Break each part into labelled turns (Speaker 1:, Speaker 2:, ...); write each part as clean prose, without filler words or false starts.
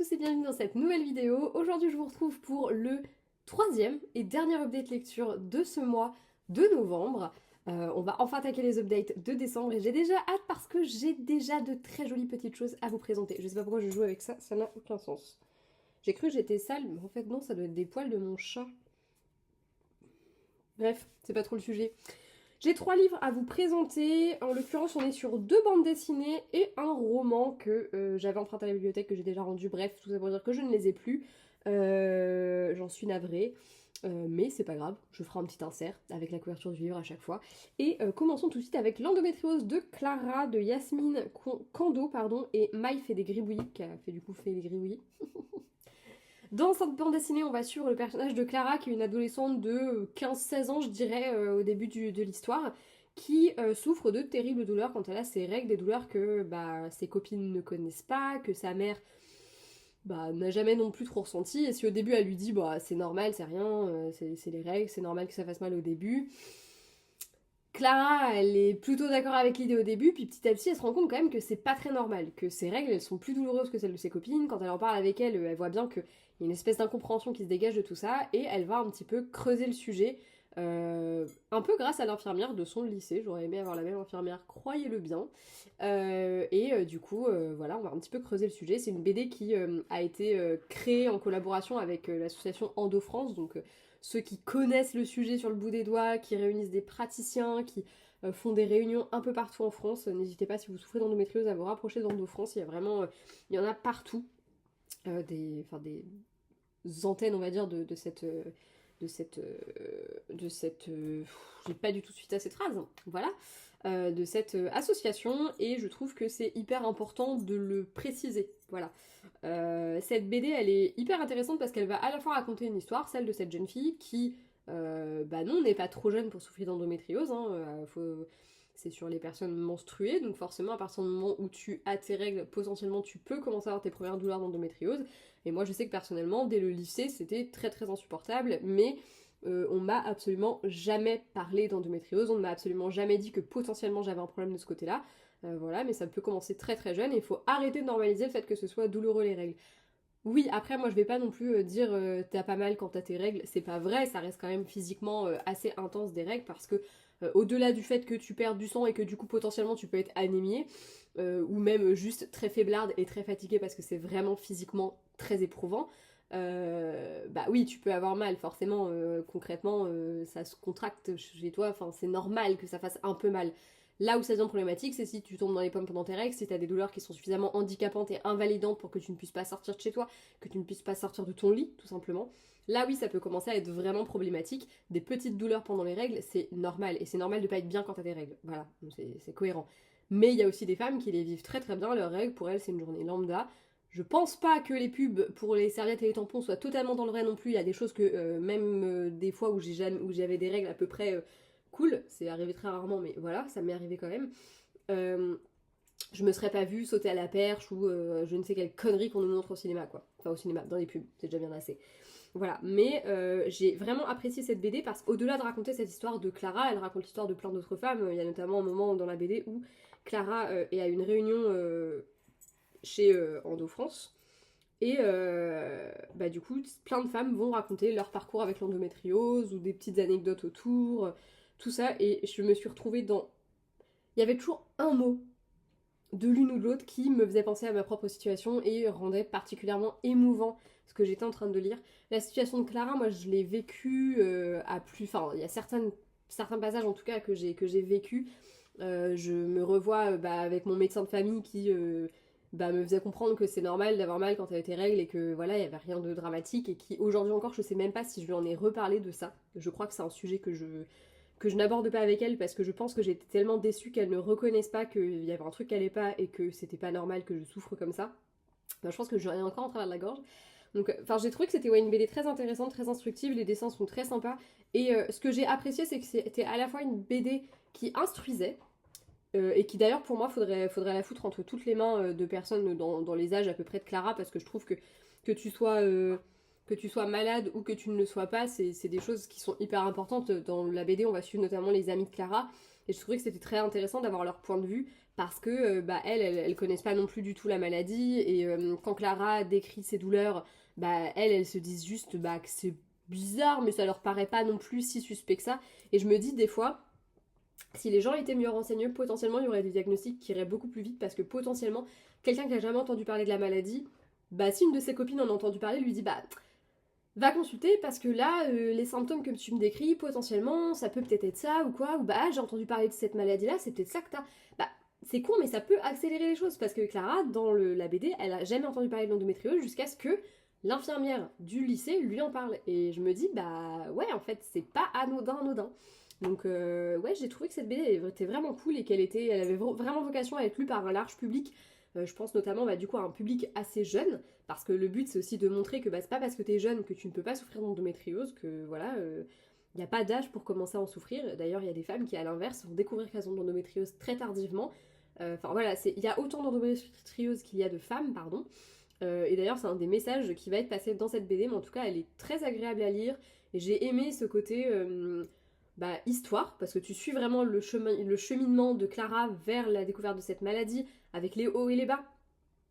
Speaker 1: tous et bienvenue dans cette nouvelle vidéo. Aujourd'hui je vous retrouve pour le troisième et dernier update lecture de ce mois de novembre. On va enfin attaquer les updates de décembre et j'ai déjà hâte parce que j'ai déjà de très jolies petites choses à vous présenter. Je sais pas pourquoi je joue avec ça, ça n'a aucun sens. J'ai cru que j'étais sale, mais en fait non, ça doit être des poils de mon chat. Bref, c'est pas trop le sujet. J'ai 3 livres à vous présenter. En l'occurrence, on est sur 2 bandes dessinées et un roman que j'avais emprunté à la bibliothèque, que j'ai déjà rendu. Bref, tout ça pour dire que je ne les ai plus. J'en suis navrée. Mais c'est pas grave, je ferai un petit insert avec la couverture du livre à chaque fois. Et commençons tout de suite avec l'endométriose de Clara, de Yasmine Kando, pardon, et Maï fait des gribouillis, qui a fait du coup fait des gribouillis. Dans cette bande dessinée, on va suivre le personnage de Clara, qui est une adolescente de 15-16 ans, je dirais, au début de l'histoire, qui souffre de terribles douleurs quand elle a ses règles, des douleurs que ses copines ne connaissent pas, que sa mère n'a jamais non plus trop ressenti. Et si au début elle lui dit c'est normal, c'est rien, c'est les règles, c'est normal que ça fasse mal au début. Clara, elle est plutôt d'accord avec l'idée au début, puis petit à petit, elle se rend compte quand même que c'est pas très normal, que ses règles, elles sont plus douloureuses que celles de ses copines. Quand elle en parle avec elle, elle voit bien qu'il y a une espèce d'incompréhension qui se dégage de tout ça, et elle va un petit peu creuser le sujet, un peu grâce à l'infirmière de son lycée. J'aurais aimé avoir la même infirmière, croyez-le bien. Du coup, voilà, on va un petit peu creuser le sujet. C'est une BD qui a été créée en collaboration avec l'association Endo France, donc ceux qui connaissent le sujet sur le bout des doigts, qui réunissent des praticiens, qui font des réunions un peu partout en France. N'hésitez pas, si vous souffrez d'endométriose, à vous rapprocher d'Endo France. Il y a vraiment, il y en a partout, des antennes, on va dire, de cette... j'ai pas du tout suite à cette phrase, voilà, de cette association, et je trouve que c'est hyper important de le préciser, voilà. Cette BD, elle est hyper intéressante parce qu'elle va à la fois raconter une histoire, celle de cette jeune fille qui, non, n'est pas trop jeune pour souffrir d'endométriose, hein, c'est sur les personnes menstruées, donc forcément à partir du moment où tu as tes règles, potentiellement tu peux commencer à avoir tes premières douleurs d'endométriose. Et moi je sais que personnellement, dès le lycée, c'était très très insupportable, mais on m'a absolument jamais parlé d'endométriose, on ne m'a absolument jamais dit que potentiellement j'avais un problème de ce côté-là. Voilà, mais ça peut commencer très très jeune et il faut arrêter de normaliser le fait que ce soit douloureux les règles. Oui, après moi je vais pas non plus dire t'as pas mal quand t'as tes règles, c'est pas vrai, ça reste quand même physiquement assez intense des règles parce que au-delà du fait que tu perds du sang et que du coup potentiellement tu peux être anémié ou même juste très faiblarde et très fatigué parce que c'est vraiment physiquement très éprouvant, oui tu peux avoir mal forcément, concrètement ça se contracte chez toi, enfin c'est normal que ça fasse un peu mal. Là où ça devient problématique, c'est si tu tombes dans les pommes pendant tes règles, si tu as des douleurs qui sont suffisamment handicapantes et invalidantes pour que tu ne puisses pas sortir de chez toi, que tu ne puisses pas sortir de ton lit, tout simplement. Là oui, ça peut commencer à être vraiment problématique. Des petites douleurs pendant les règles, c'est normal. Et c'est normal de pas être bien quand t'as des règles. Voilà, c'est cohérent. Mais il y a aussi des femmes qui les vivent très très bien, leurs règles. Pour elles, c'est une journée lambda. Je pense pas que les pubs pour les serviettes et les tampons soient totalement dans le vrai non plus. Il y a des choses que, même des fois où j'avais des règles à peu près cool, c'est arrivé très rarement, mais voilà, ça m'est arrivé quand même. Je me serais pas vue sauter à la perche ou je ne sais quelle connerie qu'on nous montre au cinéma, quoi. Enfin, au cinéma, dans les pubs, c'est déjà bien assez. Voilà, mais j'ai vraiment apprécié cette BD parce qu'au-delà de raconter cette histoire de Clara, elle raconte l'histoire de plein d'autres femmes. Il y a notamment un moment dans la BD où Clara est à une réunion chez Endo France. Et du coup, plein de femmes vont raconter leur parcours avec l'endométriose ou des petites anecdotes autour, tout ça. Et je me suis retrouvée dans... Il y avait toujours un mot de l'une ou de l'autre qui me faisait penser à ma propre situation et rendait particulièrement émouvant ce que j'étais en train de lire. La situation de Clara, moi je l'ai vécue à plus... Enfin, il y a certains passages en tout cas que j'ai vécu. Je me revois avec mon médecin de famille qui me faisait comprendre que c'est normal d'avoir mal quand t'avais tes règles et que voilà, il n'y avait rien de dramatique et qui aujourd'hui encore, je sais même pas si je lui en ai reparlé de ça. Je crois que c'est un sujet que je n'aborde pas avec elle parce que je pense que j'étais tellement déçue qu'elle ne reconnaisse pas qu'il y avait un truc qui allait pas et que c'était pas normal que je souffre comme ça. Je pense que j'en ai encore en travers de la gorge. Donc, j'ai trouvé que c'était une BD très intéressante, très instructive, les dessins sont très sympas. Et ce que j'ai apprécié, c'est que c'était à la fois une BD qui instruisait, et qui d'ailleurs pour moi faudrait la foutre entre toutes les mains de personnes dans les âges à peu près de Clara, parce que je trouve que tu sois malade ou que tu ne le sois pas, c'est des choses qui sont hyper importantes. Dans la BD on va suivre notamment les amis de Clara et je trouvais que c'était très intéressant d'avoir leur point de vue, parce que elles connaissent pas non plus du tout la maladie, et quand Clara décrit ses douleurs, elles se disent juste que c'est bizarre, mais ça leur paraît pas non plus si suspect que ça, et je me dis des fois, si les gens étaient mieux renseignés, potentiellement il y aurait des diagnostics qui iraient beaucoup plus vite, parce que potentiellement, quelqu'un qui a jamais entendu parler de la maladie, si une de ses copines en a entendu parler, lui dit va consulter parce que là, les symptômes que tu me décris, potentiellement, ça peut peut-être être ça ou quoi, ou j'ai entendu parler de cette maladie-là, c'est peut-être ça que t'as. C'est con, mais ça peut accélérer les choses parce que Clara, dans la BD, elle a jamais entendu parler de l'endométriose jusqu'à ce que l'infirmière du lycée lui en parle. Et je me dis, ouais, en fait, c'est pas anodin. Donc, ouais, j'ai trouvé que cette BD était vraiment cool et elle avait vraiment vocation à être lue par un large public. Je pense notamment du coup à un public assez jeune, parce que le but c'est aussi de montrer que c'est pas parce que t'es jeune que tu ne peux pas souffrir d'endométriose, que voilà, il n'y a pas d'âge pour commencer à en souffrir. D'ailleurs, il y a des femmes qui, à l'inverse, vont découvrir qu'elles ont de l'endométriose très tardivement. Enfin voilà, il y a autant d'endométriose qu'il y a de femmes, pardon. Et d'ailleurs, c'est un des messages qui va être passé dans cette BD, mais en tout cas, elle est très agréable à lire. Et j'ai aimé ce côté histoire, parce que tu suis vraiment le cheminement de Clara vers la découverte de cette maladie, avec les hauts et les bas.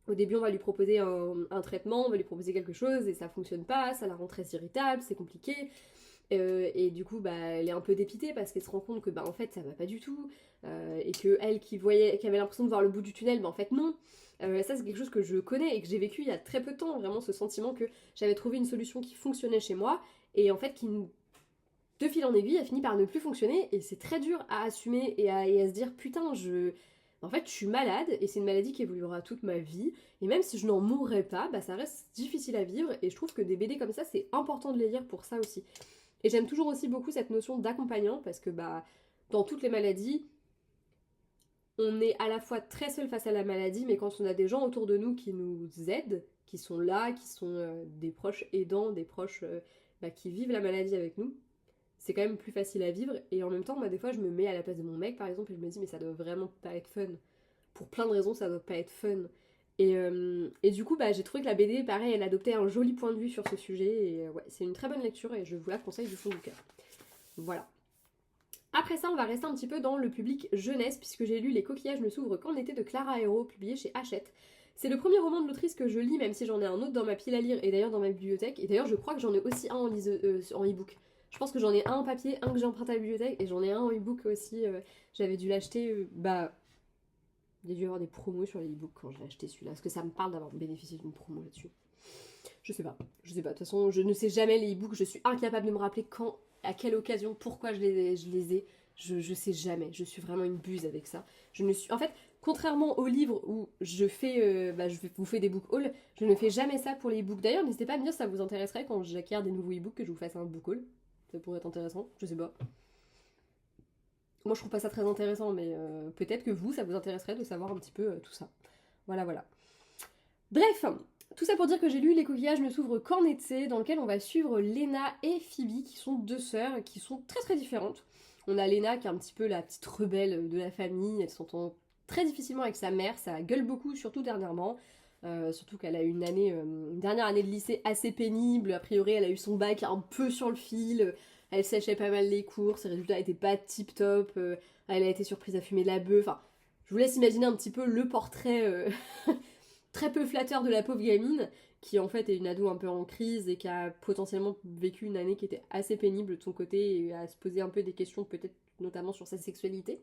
Speaker 1: Au début, on va lui proposer un traitement, on va lui proposer quelque chose, et ça fonctionne pas, ça la rend très irritable, c'est compliqué. Et du coup, elle est un peu dépitée parce qu'elle se rend compte que en fait, ça va pas du tout, et que elle qui avait l'impression de voir le bout du tunnel, en fait non. Ça, c'est quelque chose que je connais et que j'ai vécu il y a très peu de temps, vraiment ce sentiment que j'avais trouvé une solution qui fonctionnait chez moi, et en fait qui, de fil en aiguille, a fini par ne plus fonctionner, et c'est très dur à assumer et à se dire putain, en fait, je suis malade et c'est une maladie qui évoluera toute ma vie. Et même si je n'en mourrais pas, ça reste difficile à vivre. Et je trouve que des BD comme ça, c'est important de les lire pour ça aussi. Et j'aime toujours aussi beaucoup cette notion d'accompagnant parce que dans toutes les maladies, on est à la fois très seul face à la maladie, mais quand on a des gens autour de nous qui nous aident, qui sont là, qui sont des proches aidants, des proches qui vivent la maladie avec nous, c'est quand même plus facile à vivre. Et en même temps, des fois, je me mets à la place de mon mec, par exemple, et je me dis, mais ça doit vraiment pas être fun. Pour plein de raisons, ça doit pas être fun. Et du coup, j'ai trouvé que la BD, pareil, elle adoptait un joli point de vue sur ce sujet. Et ouais, c'est une très bonne lecture et je vous la conseille du fond du cœur. Voilà. Après ça, on va rester un petit peu dans le public jeunesse, puisque j'ai lu Les coquillages ne s'ouvrent qu'en été de Clara Hérault, publié chez Hachette. C'est le premier roman de l'autrice que je lis, même si j'en ai un autre dans ma pile à lire et d'ailleurs dans ma bibliothèque. Et d'ailleurs, je crois que j'en ai aussi un en e-book. Je pense que j'en ai un en papier, un que j'ai emprunté à la bibliothèque, et j'en ai un en e-book aussi. J'avais dû l'acheter, il y a dû y avoir des promos sur les e-books quand je l'ai acheté celui-là. Est-ce que ça me parle d'avoir bénéficié d'une promo là-dessus? Je sais pas. De toute façon, je ne sais jamais les e-books. Je suis incapable de me rappeler quand, à quelle occasion, pourquoi je les ai. Je sais jamais. Je suis vraiment une buse avec ça. En fait, contrairement aux livres où je vous fais des book hauls, je ne fais jamais ça pour les e-books. D'ailleurs, n'hésitez pas à me dire si ça vous intéresserait quand j'acquiers des nouveaux e-books que je vous fasse un book haul. Ça pourrait être intéressant. Je sais pas. Moi, je trouve pas ça très intéressant, mais peut-être que vous, ça vous intéresserait de savoir un petit peu tout ça. Voilà. Bref, tout ça pour dire que j'ai lu Les coquillages ne s'ouvrent qu'en été, dans lequel on va suivre Léna et Phoebe, qui sont deux sœurs qui sont très très différentes. On a Léna qui est un petit peu la petite rebelle de la famille, elle s'entend très difficilement avec sa mère, ça gueule beaucoup, surtout dernièrement. Surtout qu'elle a eu une dernière année de lycée assez pénible, a priori elle a eu son bac un peu sur le fil, elle séchait pas mal les cours, ses résultats étaient pas tip top, elle a été surprise à fumer de la bœuf, enfin je vous laisse imaginer un petit peu le portrait très peu flatteur de la pauvre gamine, qui en fait est une ado un peu en crise et qui a potentiellement vécu une année qui était assez pénible de son côté et à se poser un peu des questions peut-être notamment sur sa sexualité,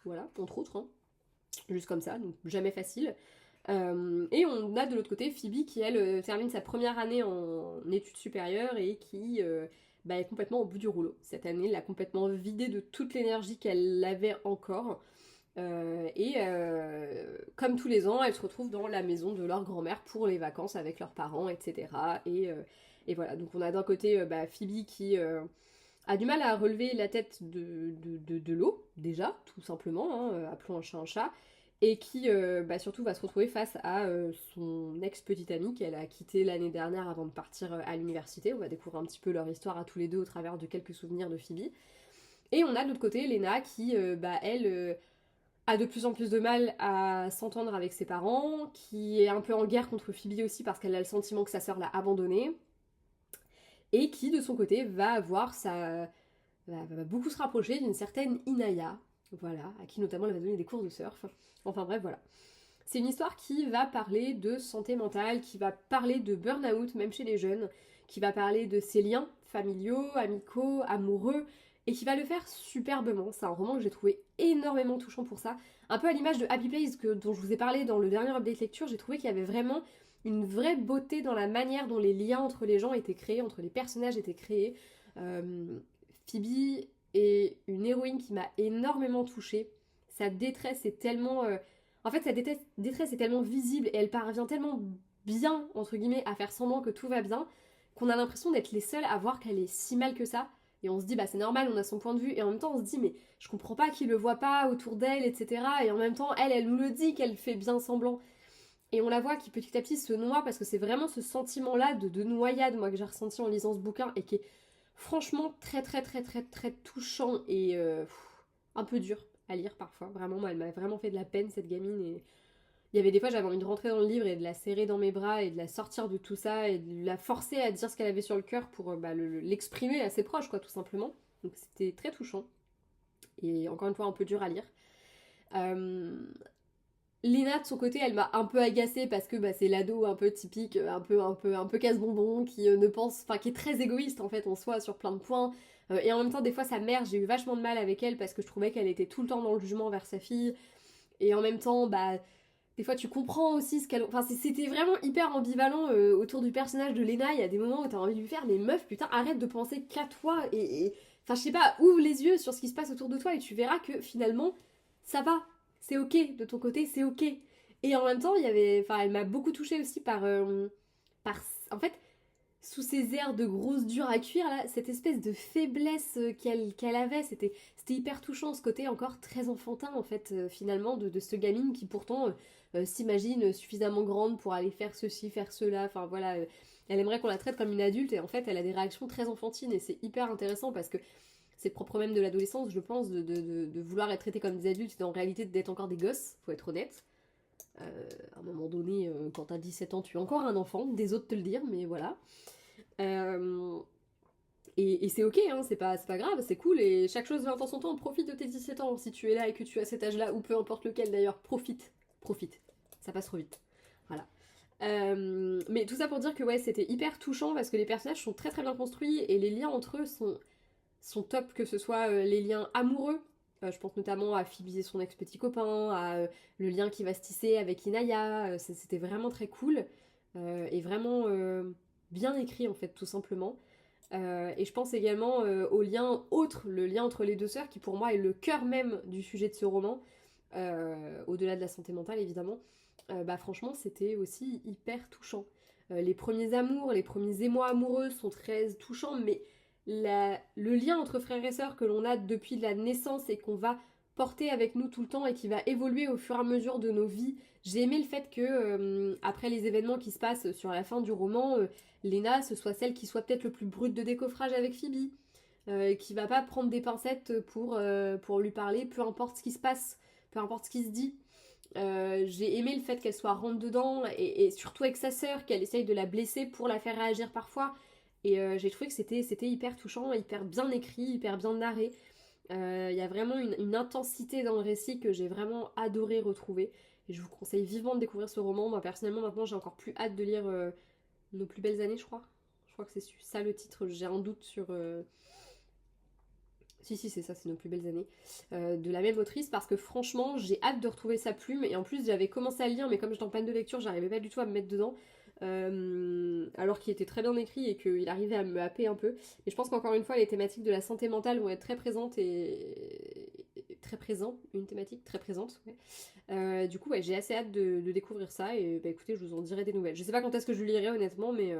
Speaker 1: voilà, entre autres, hein. Juste comme ça, donc jamais facile. Et on a de l'autre côté Phoebe qui elle termine sa première année en études supérieures et qui est complètement au bout du rouleau. Cette année l'a complètement vidée de toute l'énergie qu'elle avait encore. Comme tous les ans, elles se retrouvent dans la maison de leur grand-mère pour les vacances avec leurs parents, etc. Et voilà, donc on a d'un côté Phoebe qui a du mal à relever la tête de l'eau, déjà, tout simplement, hein, appelons un chat un chat, et qui surtout va se retrouver face à son ex-petite amie qu'elle a quitté l'année dernière avant de partir à l'université. On va découvrir un petit peu leur histoire à tous les deux au travers de quelques souvenirs de Phoebe. Et on a de l'autre côté Léna qui, elle, a de plus en plus de mal à s'entendre avec ses parents, qui est un peu en guerre contre Phoebe aussi parce qu'elle a le sentiment que sa sœur l'a abandonnée, et qui de son côté va beaucoup se rapprocher d'une certaine Inaya, voilà, à qui notamment elle va donner des cours de surf. Enfin bref, voilà. C'est une histoire qui va parler de santé mentale, qui va parler de burn-out, même chez les jeunes, qui va parler de ses liens familiaux, amicaux, amoureux, et qui va le faire superbement. C'est un roman que j'ai trouvé énormément touchant pour ça. Un peu à l'image de Happy Place dont je vous ai parlé dans le dernier update lecture, j'ai trouvé qu'il y avait vraiment une vraie beauté dans la manière dont les liens entre les gens étaient créés, entre les personnages étaient créés. Phoebe est une héroïne qui m'a énormément touchée. Sa détresse est tellement... En fait, sa détresse est tellement visible et elle parvient tellement bien, entre guillemets, à faire semblant que tout va bien, qu'on a l'impression d'être les seuls à voir qu'elle est si mal que ça. Et on se dit, bah c'est normal, on a son point de vue. Et en même temps, on se dit, mais je comprends pas qu'il le voit pas autour d'elle, etc. Et en même temps, elle nous le dit qu'elle fait bien semblant. Et on la voit qui petit à petit se noie parce que c'est vraiment ce sentiment-là de noyade, moi, que j'ai ressenti en lisant ce bouquin et qui est franchement très très très très très touchant et un peu dur à lire parfois. Vraiment, moi, elle m'a vraiment fait de la peine, cette gamine. Et il y avait des fois, j'avais envie de rentrer dans le livre et de la serrer dans mes bras et de la sortir de tout ça et de la forcer à dire ce qu'elle avait sur le cœur pour l'exprimer à ses proches, quoi, tout simplement. Donc c'était très touchant. Et encore une fois, un peu dur à lire. Léna de son côté, elle m'a un peu agacée parce que c'est l'ado un peu typique, un peu casse-bonbon qui ne pense, enfin qui est très égoïste en fait en soi sur plein de points. Et en même temps, des fois sa mère, j'ai eu vachement de mal avec elle parce que je trouvais qu'elle était tout le temps dans le jugement vers sa fille. Et en même temps, des fois tu comprends aussi ce qu'elle, enfin c'était vraiment hyper ambivalent autour du personnage de Léna. Il y a des moments où t'as envie de lui faire, mais meuf, putain, arrête de penser qu'à toi enfin je sais pas, ouvre les yeux sur ce qui se passe autour de toi et tu verras que finalement ça va. C'est ok, de ton côté, c'est ok. Et en même temps, elle m'a beaucoup touchée aussi par, en fait, sous ces airs de grosse dure à cuire, là, cette espèce de faiblesse qu'elle avait, c'était hyper touchant, ce côté encore très enfantin, en fait, finalement, de ce gamine qui pourtant s'imagine suffisamment grande pour aller faire ceci, faire cela, enfin voilà, elle aimerait qu'on la traite comme une adulte, et en fait, elle a des réactions très enfantines, et c'est hyper intéressant parce que c'est propre même de l'adolescence, je pense, de vouloir être traité comme des adultes et en réalité d'être encore des gosses, faut être honnête. À un moment donné, quand t'as 17 ans, tu es encore un enfant, des autres te le dire, mais voilà. Euh, et c'est ok, hein, c'est pas grave, c'est cool, et chaque chose va en son temps, profite de tes 17 ans, si tu es là et que tu as cet âge-là, ou peu importe lequel d'ailleurs, profite, ça passe trop vite. Voilà. Mais tout ça pour dire que ouais, c'était hyper touchant parce que les personnages sont très très bien construits et les liens entre eux sont top, que ce soit les liens amoureux. Je pense notamment à Phoebe et son ex-petit copain, à le lien qui va se tisser avec Inaya. C'était vraiment très cool et vraiment bien écrit en fait, tout simplement. Et je pense également au lien autre, le lien entre les deux sœurs, qui pour moi est le cœur même du sujet de ce roman, au-delà de la santé mentale évidemment. Franchement, c'était aussi hyper touchant. Les premiers amours, les premiers émois amoureux sont très touchants, mais le lien entre frères et sœurs que l'on a depuis la naissance et qu'on va porter avec nous tout le temps et qui va évoluer au fur et à mesure de nos vies. J'ai aimé le fait que, après les événements qui se passent sur la fin du roman, Léna, ce soit celle qui soit peut-être le plus brute de décoffrage avec Phoebe, qui va pas prendre des pincettes pour lui parler, peu importe ce qui se passe, peu importe ce qui se dit. J'ai aimé le fait qu'elle soit rentre dedans et surtout avec sa sœur, qu'elle essaye de la blesser pour la faire réagir parfois. Et j'ai trouvé que c'était hyper touchant, hyper bien écrit, hyper bien narré. Il y a vraiment une intensité dans le récit que j'ai vraiment adoré retrouver. Et je vous conseille vivement de découvrir ce roman. Moi personnellement maintenant j'ai encore plus hâte de lire Nos plus belles années, je crois. Je crois que c'est ça le titre, j'ai un doute sur... Si, c'est ça, c'est Nos plus belles années. De la même autrice, parce que franchement, j'ai hâte de retrouver sa plume. Et en plus, j'avais commencé à le lire, mais comme j'étais en panne de lecture, j'arrivais pas du tout à me mettre dedans. Alors qu'il était très bien écrit et qu'il arrivait à me happer un peu. Et je pense qu'encore une fois, les thématiques de la santé mentale vont être très présentes et très présent, une thématique très présente. Ouais. Du coup, ouais, j'ai assez hâte de découvrir ça et écoutez, je vous en dirai des nouvelles. Je sais pas quand est-ce que je le lirai honnêtement, mais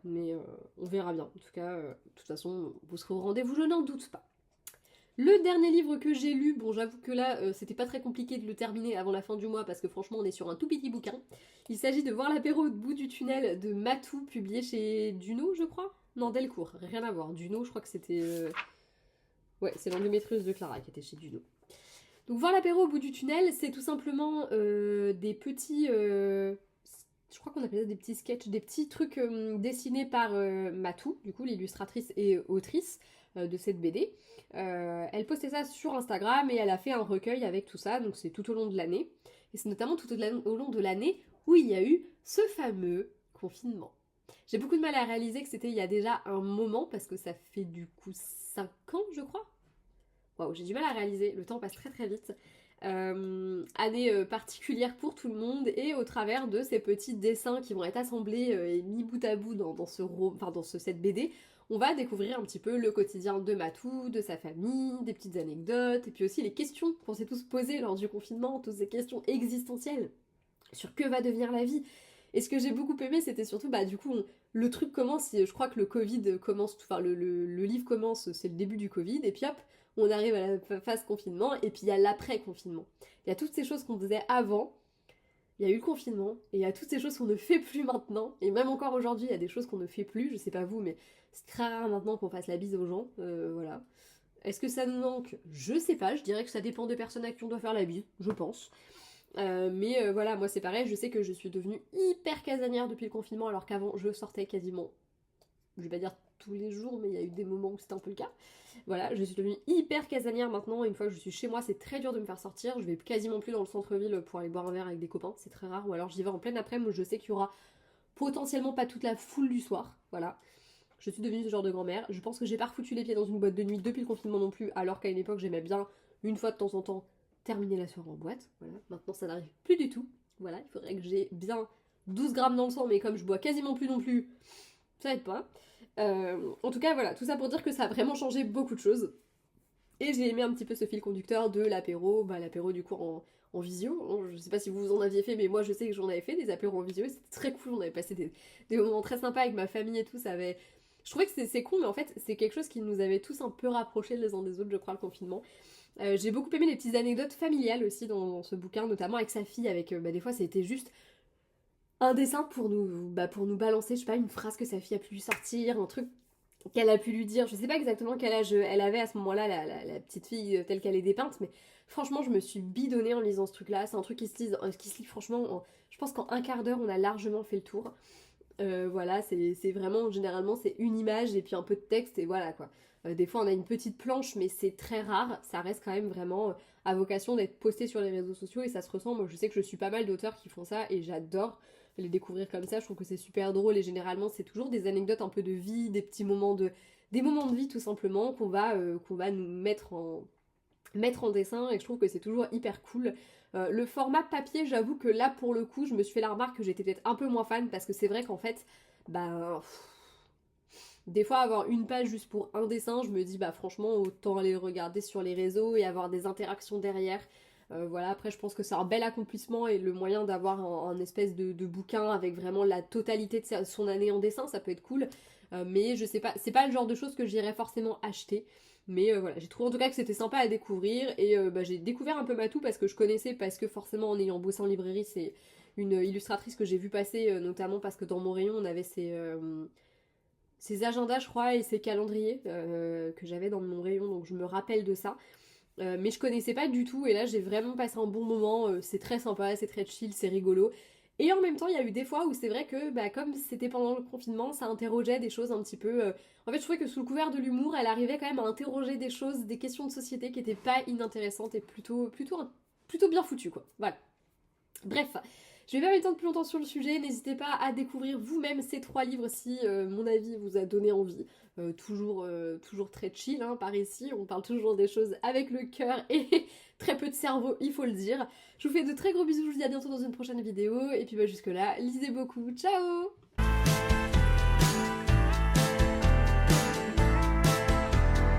Speaker 1: on verra bien. En tout cas, de toute façon, vous serez au rendez-vous, je n'en doute pas. Le dernier livre que j'ai lu, bon j'avoue que là c'était pas très compliqué de le terminer avant la fin du mois parce que franchement on est sur un tout petit bouquin. Il s'agit de Voir l'apéro au bout du tunnel de Matou, publié chez Duno je crois. Non, Delcourt, rien à voir. Duno je crois que c'était... Ouais, c'est l'endométriose de Clara qui était chez Duno. Donc Voir l'apéro au bout du tunnel, c'est tout simplement des petits... je crois qu'on appelle ça des petits sketchs, des petits trucs dessinés par Matou, du coup l'illustratrice et autrice de cette BD. Elle postait ça sur Instagram et elle a fait un recueil avec tout ça, donc c'est tout au long de l'année. Et c'est notamment tout au long de l'année où il y a eu ce fameux confinement. J'ai beaucoup de mal à réaliser que c'était il y a déjà un moment, parce que ça fait du coup 5 ans, je crois. Waouh, j'ai du mal à réaliser, le temps passe très très vite. Année particulière pour tout le monde, et au travers de ces petits dessins qui vont être assemblés et mis bout à bout cette BD, on va découvrir un petit peu le quotidien de Matou, de sa famille, des petites anecdotes, et puis aussi les questions qu'on s'est tous posées lors du confinement, toutes ces questions existentielles sur que va devenir la vie. Et ce que j'ai beaucoup aimé, c'était surtout, bah du coup, le truc commence, je crois que le Covid commence, enfin le livre commence, c'est le début du Covid, et puis hop, on arrive à la phase confinement, et puis il y a l'après-confinement. Il y a toutes ces choses qu'on faisait avant, il y a eu le confinement, et il y a toutes ces choses qu'on ne fait plus maintenant, et même encore aujourd'hui, il y a des choses qu'on ne fait plus, je sais pas vous, mais c'est très rare maintenant qu'on fasse la bise aux gens, voilà. Est-ce que ça nous manque? Je sais pas, je dirais que ça dépend des personnes à qui on doit faire la bise, je pense. Mais voilà, moi c'est pareil, je sais que je suis devenue hyper casanière depuis le confinement, alors qu'avant je sortais quasiment, je vais pas dire tous les jours, mais il y a eu des moments où c'était un peu le cas. Voilà, je suis devenue hyper casanière maintenant, une fois que je suis chez moi, c'est très dur de me faire sortir, je vais quasiment plus dans le centre-ville pour aller boire un verre avec des copains, c'est très rare, ou alors j'y vais en pleine après-midi où je sais qu'il y aura potentiellement pas toute la foule du soir, voilà. Je suis devenue ce genre de grand-mère, je pense que j'ai pas refoutu les pieds dans une boîte de nuit depuis le confinement non plus, alors qu'à une époque j'aimais bien, une fois de temps en temps, terminer la soirée en boîte. Voilà. Maintenant, ça n'arrive plus du tout. Voilà, il faudrait que j'ai bien 12 grammes dans le sang, mais comme je bois quasiment plus non plus, ça aide pas. En tout cas, voilà, tout ça pour dire que ça a vraiment changé beaucoup de choses. Et j'ai aimé un petit peu ce fil conducteur de l'apéro, l'apéro du coup en visio. Je sais pas si vous en aviez fait, mais moi je sais que j'en avais fait des apéros en visio et c'était très cool. On avait passé des moments très sympas avec ma famille et tout. Ça avait... Je trouvais que c'est con, mais en fait c'est quelque chose qui nous avait tous un peu rapprochés les uns des autres, je crois, le confinement. J'ai beaucoup aimé les petites anecdotes familiales aussi dans ce bouquin, notamment avec sa fille, avec des fois c'était juste un dessin pour nous balancer, je sais pas, une phrase que sa fille a pu lui sortir, un truc qu'elle a pu lui dire. Je sais pas exactement quel âge elle avait à ce moment-là, la petite fille telle qu'elle est dépeinte, mais franchement je me suis bidonnée en lisant ce truc-là. C'est un truc qui se lit franchement, je pense qu'en un quart d'heure on a largement fait le tour. Voilà, c'est vraiment, généralement, c'est une image et puis un peu de texte et voilà quoi. Des fois, on a une petite planche, mais c'est très rare. Ça reste quand même vraiment à vocation d'être posté sur les réseaux sociaux et ça se ressent. Moi, je sais que je suis pas mal d'auteurs qui font ça et j'adore les découvrir comme ça. Je trouve que c'est super drôle et généralement, c'est toujours des anecdotes un peu de vie, des moments de vie tout simplement qu'on va nous mettre en dessin et je trouve que c'est toujours hyper cool. Le format papier, j'avoue que là pour le coup, je me suis fait la remarque que j'étais peut-être un peu moins fan parce que c'est vrai qu'en fait, des fois avoir une page juste pour un dessin, je me dis franchement autant aller regarder sur les réseaux et avoir des interactions derrière. Voilà, après je pense que c'est un bel accomplissement et le moyen d'avoir un espèce de bouquin avec vraiment la totalité de son année en dessin, ça peut être cool. Mais je sais pas, c'est pas le genre de choses que j'irais forcément acheter. Mais voilà, j'ai trouvé en tout cas que c'était sympa à découvrir et j'ai découvert un peu Matou parce que je connaissais, parce que forcément en ayant bossé en librairie, c'est une illustratrice que j'ai vu passer, notamment parce que dans mon rayon on avait ses agendas je crois et ses calendriers que j'avais dans mon rayon, donc je me rappelle de ça. Mais je connaissais pas du tout et là j'ai vraiment passé un bon moment, c'est très sympa, c'est très chill, c'est rigolo. Et en même temps, il y a eu des fois où c'est vrai que, comme c'était pendant le confinement, ça interrogeait des choses un petit peu. En fait, je trouvais que sous le couvert de l'humour, elle arrivait quand même à interroger des choses, des questions de société qui étaient pas inintéressantes et plutôt bien foutues, quoi. Voilà. Bref, je vais pas m'étendre plus longtemps sur le sujet. N'hésitez pas à découvrir vous-même ces 3 livres si mon avis vous a donné envie. Toujours très chill, hein, par ici. On parle toujours des choses avec le cœur et très peu de cerveau, il faut le dire. Je vous fais de très gros bisous. Je vous dis à bientôt dans une prochaine vidéo. Et puis jusque là, lisez beaucoup. Ciao!